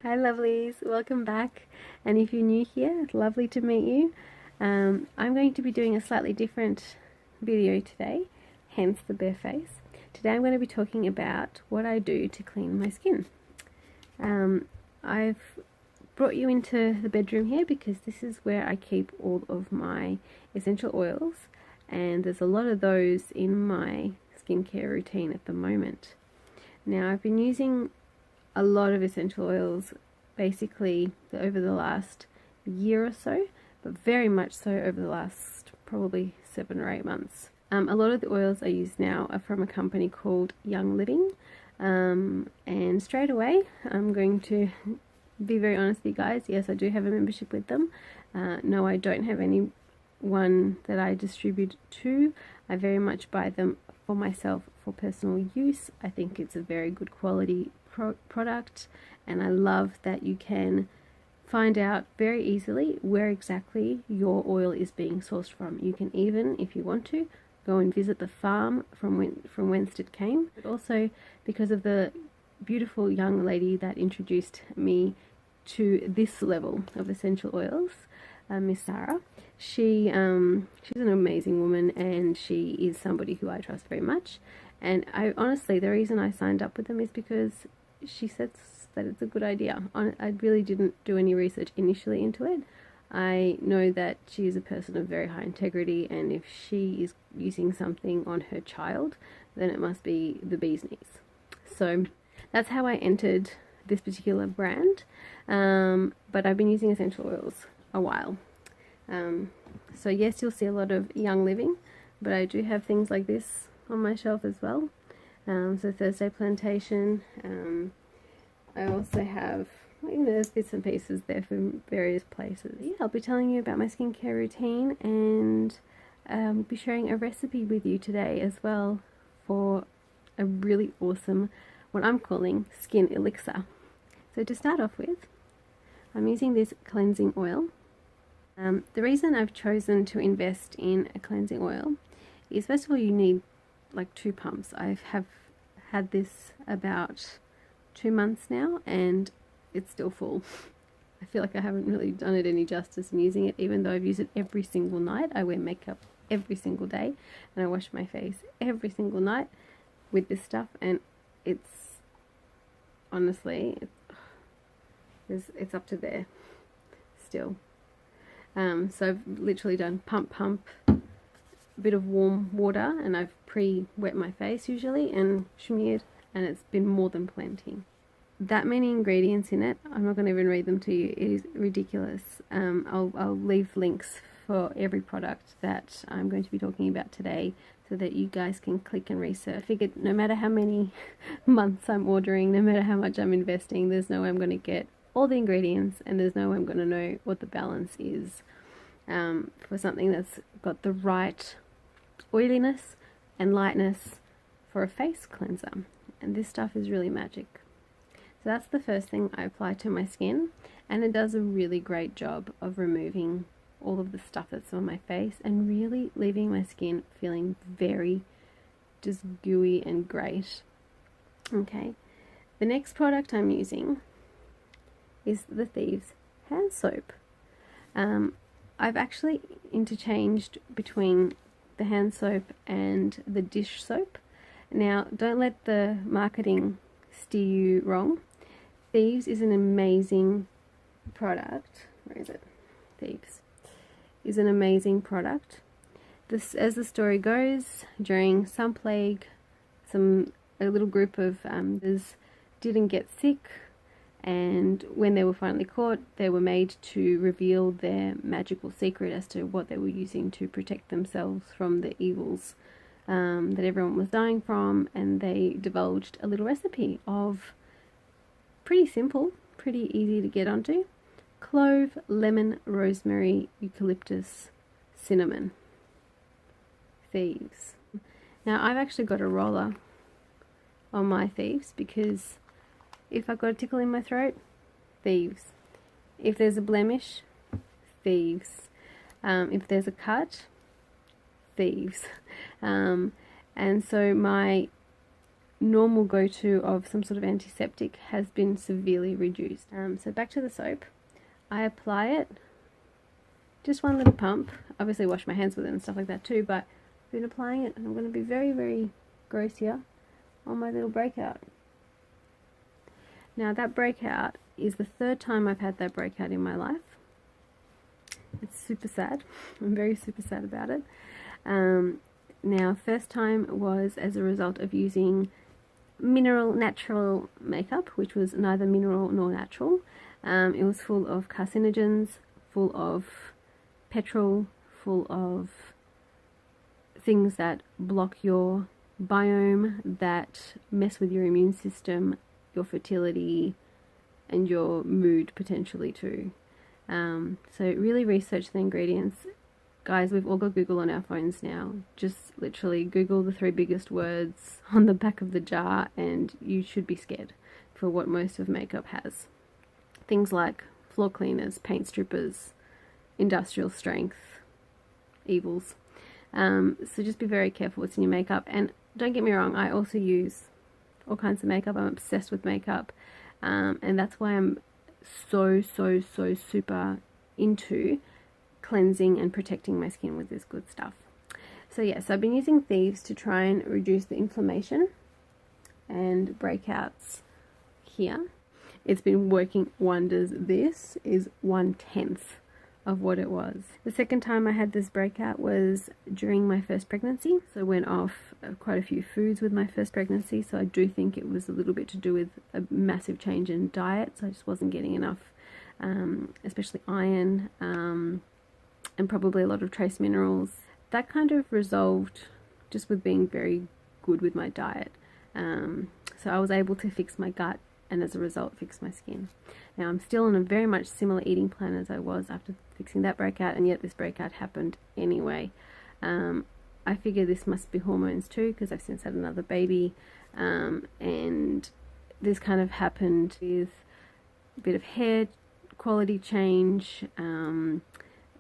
Hi lovelies, welcome back, and if you're new here, it's lovely to meet you. I'm going to be doing a slightly different video today, hence the bare face. Today I'm going to be talking about what I do to clean my skin. I've brought you into the bedroom here because this is where I keep all of my essential oils, and there's a lot of those in my skincare routine at the moment. Now I've been using a lot of essential oils basically over the last year or so, but very much so over the last probably 7 or 8 months. A lot of the oils I use now are from a company called Young Living, and straight away I'm going to be very honest with you guys. Yes, I do have a membership with them. No, I don't have any one that I distribute to. I very much buy them for myself for personal use. I think it's a very good quality product, and I love that you can find out very easily where exactly your oil is being sourced from. You can even, if you want to, go and visit the farm from whence it came. But also, because of the beautiful young lady that introduced me to this level of essential oils, Miss Sarah, she's an amazing woman, and she is somebody who I trust very much. And I honestly, the reason I signed up with them is because she says that it's a good idea. I really didn't do any research initially into it. I know that she is a person of very high integrity, and if she is using something on her child, then it must be the bee's knees. So that's how I entered this particular brand, but I've been using essential oils a while. So yes, you'll see a lot of Young Living, but I do have things like this on my shelf as well. So Thursday Plantation. I also have, there's bits and pieces there from various places. Yeah, I'll be telling you about my skincare routine, and be sharing a recipe with you today as well for a really awesome, what I'm calling skin elixir. So to start off with, I'm using this cleansing oil. The reason I've chosen to invest in a cleansing oil is, first of all, you need like 2 pumps. I have had this about 2 months now, and it's still full. I feel like I haven't really done it any justice in using it, even though I've used it every single night. I wear makeup every single day, and I wash my face every single night with this stuff, and it's honestly, it's up to there still. So I've literally done pump, a bit of warm water, and I've pre-wet my face usually and smeared, and it's been more than plenty. That many ingredients in it, I'm not going to even read them to you. It is ridiculous. I'll leave links for every product that I'm going to be talking about today, so that you guys can click and research. I figured no matter how many months I'm ordering, no matter how much I'm investing, there's no way I'm going to get all the ingredients, and there's no way I'm going to know what the balance is for something that's got the right oiliness and lightness for a face cleanser. And this stuff is really magic. So that's the first thing I apply to my skin, and it does a really great job of removing all of the stuff that's on my face and really leaving my skin feeling very just gooey and great. Okay, the next product I'm using is the Thieves hand soap. I've actually interchanged between the hand soap and the dish soap. Now, don't let the marketing steer you wrong. Thieves is an amazing product. Where is it? Thieves is an amazing product. This, as the story goes, during some plague, a little group of didn't get sick, and when they were finally caught, they were made to reveal their magical secret as to what they were using to protect themselves from the evils that everyone was dying from, and they divulged a little recipe of pretty simple, pretty easy to get onto: clove, lemon, rosemary, eucalyptus, cinnamon. Thieves. Now I've actually got a roller on my Thieves, because if I've got a tickle in my throat, Thieves. If there's a blemish, Thieves. If there's a cut, Thieves. And so my normal go-to of some sort of antiseptic has been severely reduced. So back to the soap. I apply it, just one little pump. Obviously wash my hands with it and stuff like that too, but I've been applying it, and I'm going to be very, very gross here on my little breakout. Now that breakout is the third time I've had that breakout in my life. It's super sad. I'm very super sad about it. Now, first time was as a result of using natural makeup, which was neither mineral nor natural. It was full of carcinogens, full of petrol, full of things that block your biome, that mess with your immune system, your fertility, and your mood potentially too. So really research the ingredients. Guys, we've all got Google on our phones now. Just literally Google the 3 biggest words on the back of the jar and you should be scared for what most of makeup has. Things like floor cleaners, paint strippers, industrial strength, evils. So just be very careful what's in your makeup. And don't get me wrong, I also use all kinds of makeup. I'm obsessed with makeup. And that's why I'm so super into cleansing and protecting my skin with this good stuff. So yes, I've been using Thieves to try and reduce the inflammation and breakouts here. It's been working wonders. This is 1/10 of what it was. The second time I had this breakout was during my first pregnancy. So I went off quite a few foods with my first pregnancy. So I do think it was a little bit to do with a massive change in diet. So I just wasn't getting enough, especially iron, and probably a lot of trace minerals. That kind of resolved just with being very good with my diet. So I was able to fix my gut and as a result fix my skin. Now I'm still on a very much similar eating plan as I was after fixing that breakout, and yet this breakout happened anyway. I figure this must be hormones too, because I've since had another baby, and this kind of happened with a bit of hair quality change,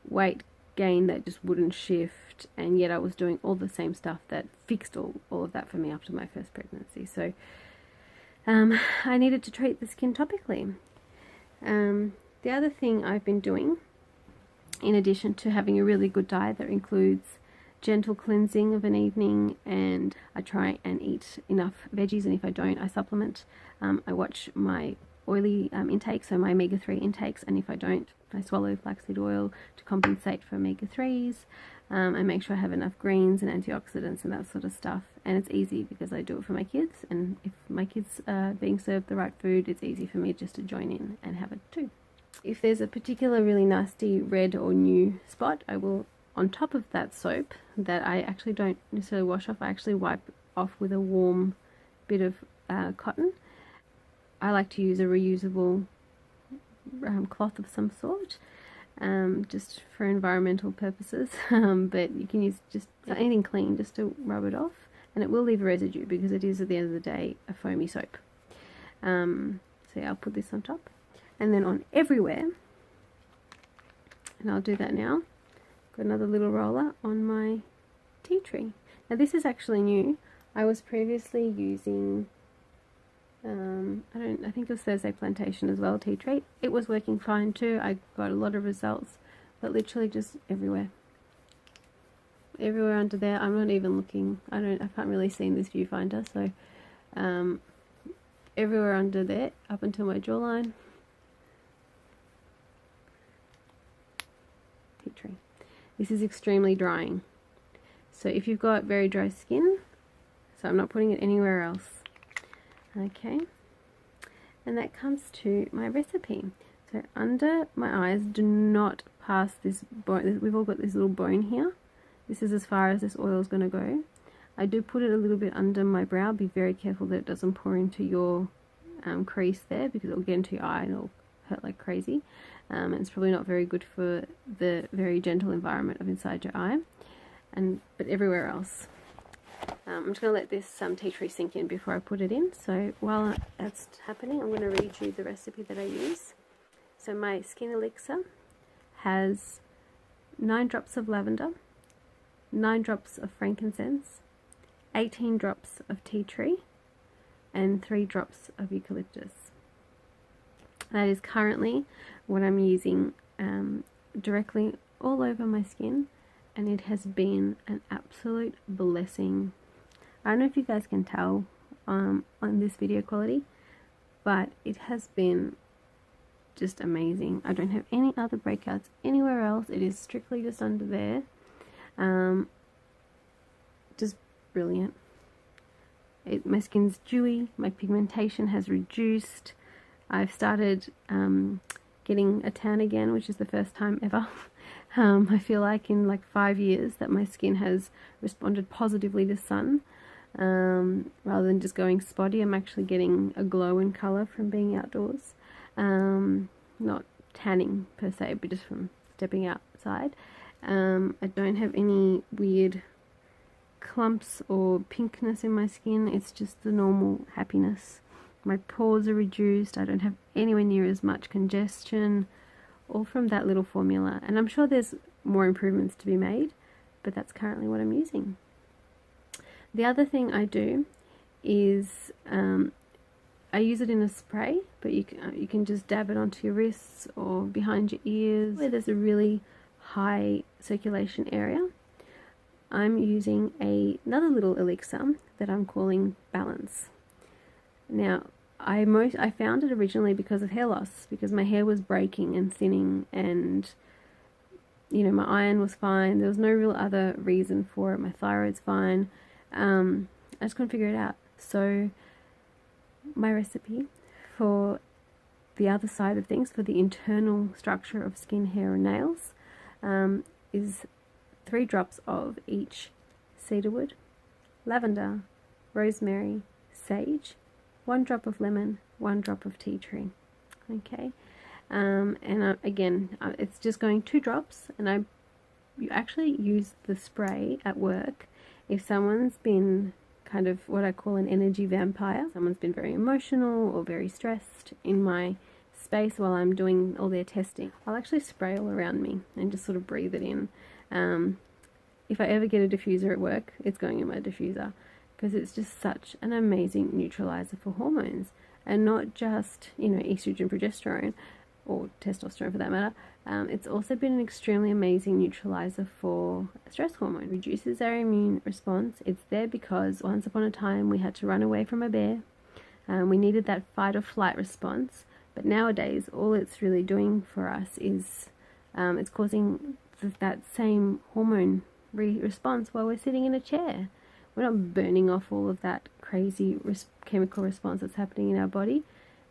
weight gain that just wouldn't shift, and yet I was doing all the same stuff that fixed all of that for me after my first pregnancy. So I needed to treat the skin topically. The other thing I've been doing, in addition to having a really good diet that includes gentle cleansing of an evening, and I try and eat enough veggies, and if I don't, I supplement. I watch my oily intake, so my omega-3 intakes, and if I don't, I swallow flaxseed oil to compensate for omega-3s. I make sure I have enough greens and antioxidants and that sort of stuff, and it's easy because I do it for my kids, and if my kids are being served the right food, it's easy for me just to join in and have it too. If there's a particular really nasty red or new spot, I will, on top of that soap that I actually don't necessarily wash off, I actually wipe off with a warm bit of cotton. I like to use a reusable cloth of some sort, just for environmental purposes, but you can use just anything clean just to rub it off, and it will leave a residue because it is at the end of the day a foamy soap. So yeah, I'll put this on top, and then on everywhere, and I'll do that now. Got another little roller on my tea tree. Now this is actually new. I was previously using I think it was Thursday Plantation as well, tea tree. It was working fine too. I got a lot of results, but literally just everywhere under there. I'm not even looking. I can't really see in this viewfinder, so everywhere under there up until my jawline. Tea tree. This is extremely drying, so if you've got very dry skin, so I'm not putting it anywhere else. Okay, and that comes to my recipe. So under my eyes, do not pass this bone. We've all got this little bone here. This is as far as this oil is going to go. I do put it a little bit under my brow. Be very careful that it doesn't pour into your crease there, because it'll get into your eye and it'll hurt like crazy. And it's probably not very good for the very gentle environment of inside your eye, but everywhere else. I'm just going to let this tea tree sink in before I put it in. So while that's happening, I'm going to read you the recipe that I use. So my skin elixir has 9 drops of lavender, 9 drops of frankincense, 18 drops of tea tree, and 3 drops of eucalyptus. That is currently what I'm using directly all over my skin, and it has been an absolute blessing. I don't know if you guys can tell on this video quality, but it has been just amazing. I don't have any other breakouts anywhere else. It is strictly just under there. Just brilliant. My skin's dewy, my pigmentation has reduced. I've started getting a tan again, which is the first time ever. I feel like in like 5 years that my skin has responded positively to sun. Rather than just going spotty, I'm actually getting a glow in colour from being outdoors. Not tanning per se, but just from stepping outside. I don't have any weird clumps or pinkness in my skin. It's just the normal happiness. My pores are reduced. I don't have anywhere near as much congestion, all from that little formula. And I'm sure there's more improvements to be made, but that's currently what I'm using. The other thing I do is I use it in a spray, but you can just dab it onto your wrists or behind your ears where there's a really high circulation area. I'm using another little elixir that I'm calling Balance. Now, I found it originally because of hair loss, because my hair was breaking and thinning, and you know, my iron was fine. There was no real other reason for it. My thyroid's fine. I just couldn't figure it out. So my recipe for the other side of things, for the internal structure of skin, hair and nails, is 3 drops of each cedarwood, lavender, rosemary, sage, 1 drop of lemon, 1 drop of tea tree. Okay, again, it's just going 2 drops, and you actually use the spray at work if someone's been kind of what I call an energy vampire. Someone's been very emotional or very stressed in my space while I'm doing all their testing. I'll actually spray all around me and just sort of breathe it in. If I ever get a diffuser at work, it's going in my diffuser, because it's just such an amazing neutralizer for hormones, and not just, you know, estrogen, progesterone, or testosterone for that matter. It's also been an extremely amazing neutralizer for stress hormone. Reduces our immune response. It's there because once upon a time we had to run away from a bear. We needed that fight or flight response, but nowadays all it's really doing for us is it's causing that same hormone response while we're sitting in a chair. We're not burning off all of that crazy chemical response that's happening in our body.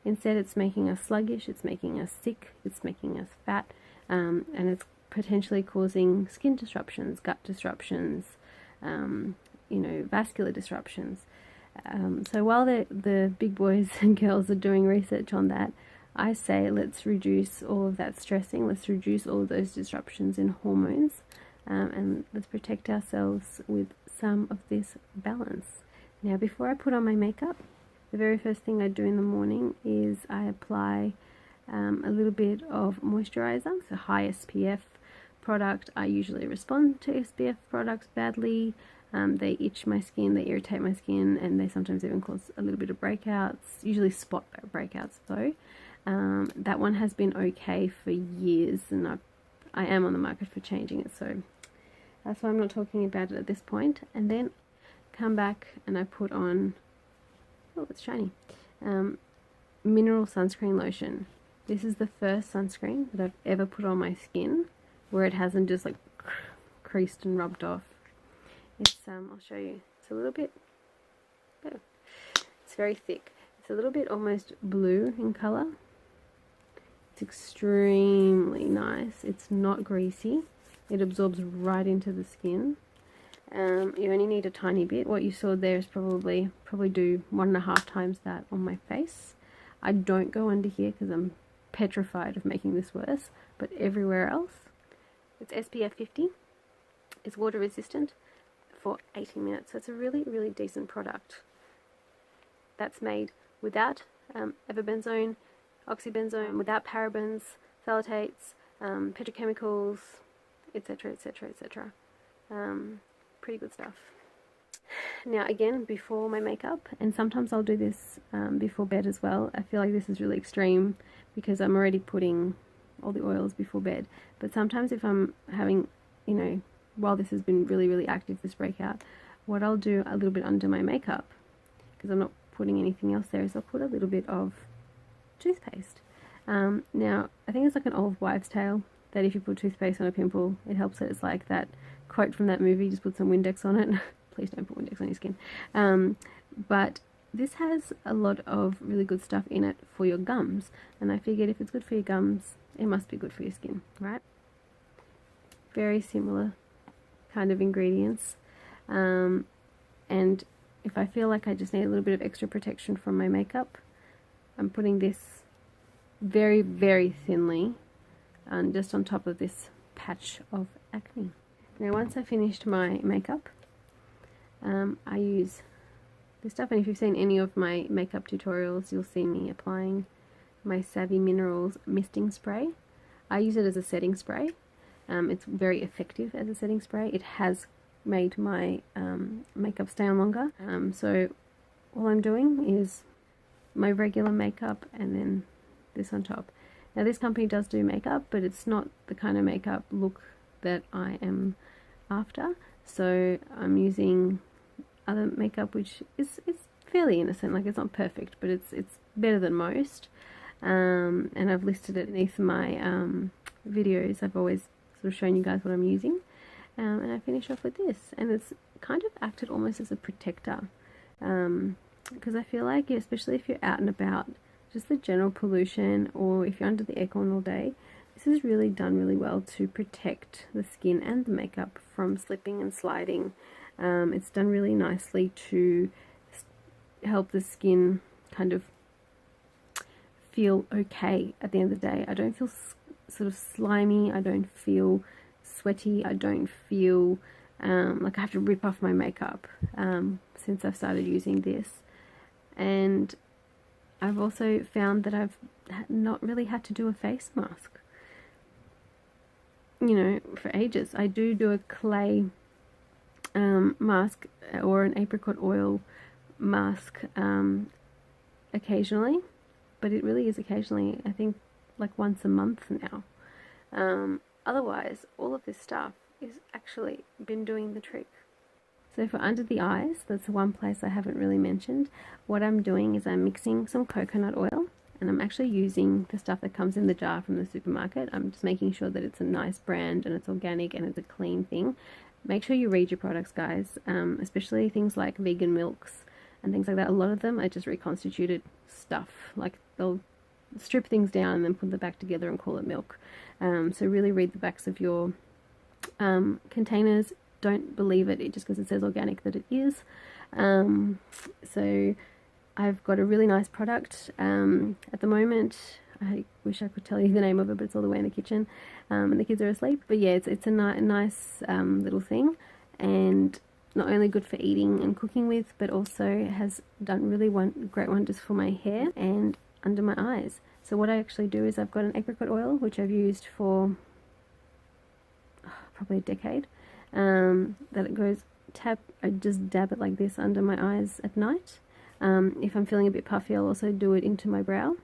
Instead, it's making us sluggish, it's making us sick, it's making us fat, and it's potentially causing skin disruptions, gut disruptions, you know, vascular disruptions. So while the big boys and girls are doing research on that, I say let's reduce all of that stressing, let's reduce all of those disruptions in hormones, and let's protect ourselves with some of this balance. Now, before I put on my makeup, the very first thing I do in the morning is I apply a little bit of moisturizer, so high SPF product. I usually respond to SPF products badly. They itch my skin, they irritate my skin, and they sometimes even cause a little bit of breakouts, usually spot breakouts though. That one has been okay for years, and I am on the market for changing it, so that's why I'm not talking about it at this point. And then come back and I put on, oh, it's shiny, mineral sunscreen lotion. This is the first sunscreen that I've ever put on my skin where it hasn't just like creased and rubbed off. It's I'll show you. It's a little bit, oh, it's very thick. It's a little bit almost blue in color. It's extremely nice. It's not greasy. It absorbs right into the skin. You only need a tiny bit. What you saw there is probably do 1.5 times that on my face. I don't go under here because I'm petrified of making this worse, but everywhere else. It's SPF 50. It's water resistant for 80 minutes. So it's a really, really decent product. That's made without everbenzone, oxybenzone, without parabens, phthalates, petrochemicals, etc, etc, etc. Pretty good stuff. Now again, before my makeup, and sometimes I'll do this before bed as well. I feel like this is really extreme because I'm already putting all the oils before bed. But sometimes if I'm having, you know, while this has been really, really active, this breakout, what I'll do a little bit under my makeup, because I'm not putting anything else there, is I'll put a little bit of toothpaste. Now, I think it's like an old wives' tale that if you put toothpaste on a pimple, it helps it. It's like that quote from that movie, just put some Windex on it. Please don't put Windex on your skin. But this has a lot of really good stuff in it for your gums. And I figured if it's good for your gums, it must be good for your skin, right? Very similar kind of ingredients. And if I feel like I just need a little bit of extra protection from my makeup, I'm putting this very, very thinly just on top of this patch of acne. Now once I finished my makeup, I use this stuff, and if you've seen any of my makeup tutorials, you'll see me applying my Savvy Minerals misting spray. I use it as a setting spray. It's very effective as a setting spray. It has made my makeup stay on longer. So all I'm doing is my regular makeup and then this on top. Now this company does do makeup, but it's not the kind of makeup look that I am after. So I'm using other makeup which is fairly innocent. Like, it's not perfect, but it's better than most. And I've listed it beneath my videos. I've always sort of shown you guys what I'm using. And I finish off with this, and it's kind of acted almost as a protector, because I feel like, especially if you're out and about, just the general pollution, or if you're under the aircon all day, this has really done really well to protect the skin and the makeup from slipping and sliding. It's done really nicely to help the skin kind of feel okay at the end of the day. I don't feel sort of slimy, I don't feel sweaty, I don't feel like I have to rip off my makeup since I've started using this. And I've also found that I've not really had to do a face mask, you know, for ages. I do a clay mask or an apricot oil mask occasionally, but it really is occasionally. I think like once a month now. Otherwise, all of this stuff is actually been doing the trick. So for under the eyes, that's the one place I haven't really mentioned. What I'm doing is I'm mixing some coconut oil, and I'm actually using the stuff that comes in the jar from the supermarket. I'm just making sure that it's a nice brand and it's organic and it's a clean thing. Make sure you read your products, guys, especially things like vegan milks and things like that. A lot of them are just reconstituted stuff. Like, they'll strip things down and then put them back together and call it milk. So really read the backs of your containers. Don't believe it just because it says organic that it is. So I've got a really nice product at the moment. I wish I could tell you the name of it, but it's all the way in the kitchen, and the kids are asleep. But yeah, it's a nice little thing, and not only good for eating and cooking with, but also has done really great wonders for my hair and under my eyes. So what I actually do is I've got an apricot oil, which I've used for probably a decade. That it goes I just dab it like this under my eyes at night. If I'm feeling a bit puffy, I'll also do it into my brow.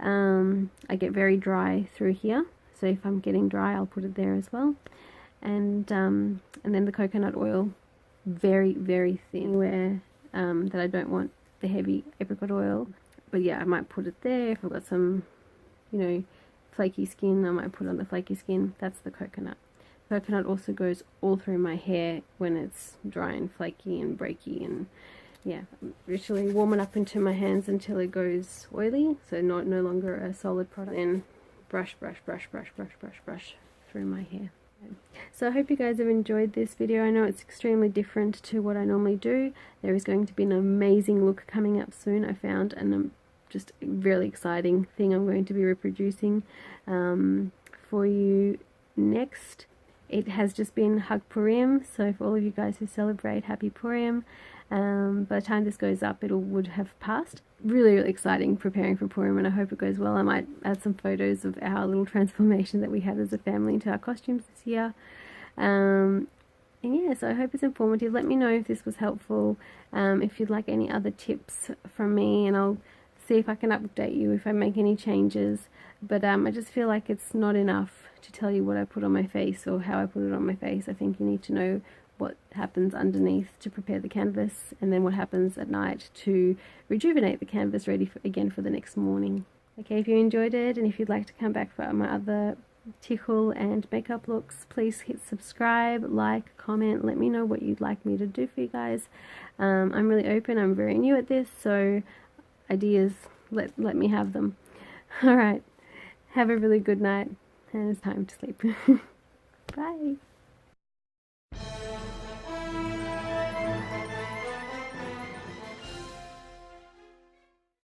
I get very dry through here, so if I'm getting dry, I'll put it there as well. And then the coconut oil, very, very thin, where that I don't want the heavy apricot oil. But yeah, I might put it there. If I've got some, you know, flaky skin, I might put it on the flaky skin. That's the coconut. Coconut also goes all through my hair when it's dry and flaky and breaky, and yeah, literally warm it up into my hands until it goes oily, so no longer a solid product. Then brush through my hair. So I hope you guys have enjoyed this video. I know it's extremely different to what I normally do. There is going to be an amazing look coming up soon, I found, and just a really exciting thing I'm going to be reproducing for you next. It has just been Hag Purim, so for all of you guys who celebrate, Happy Purim. By the time this goes up, it would have passed. Really, really exciting preparing for Purim, and I hope it goes well. I might add some photos of our little transformation that we had as a family into our costumes this year. And yeah, so I hope it's informative. Let me know if this was helpful, if you'd like any other tips from me, and I'll see if I can update you if I make any changes. But I just feel like it's not enough to tell you what I put on my face or how I put it on my face. I think you need to know what happens underneath to prepare the canvas, and then what happens at night to rejuvenate the canvas ready again for the next morning. Okay, if you enjoyed it, and if you'd like to come back for my other tichel and makeup looks, please hit subscribe, like, comment, let me know what you'd like me to do for you guys. I'm really open, I'm very new at this, so ideas, let me have them. Alright, have a really good night, and it's time to sleep. Bye.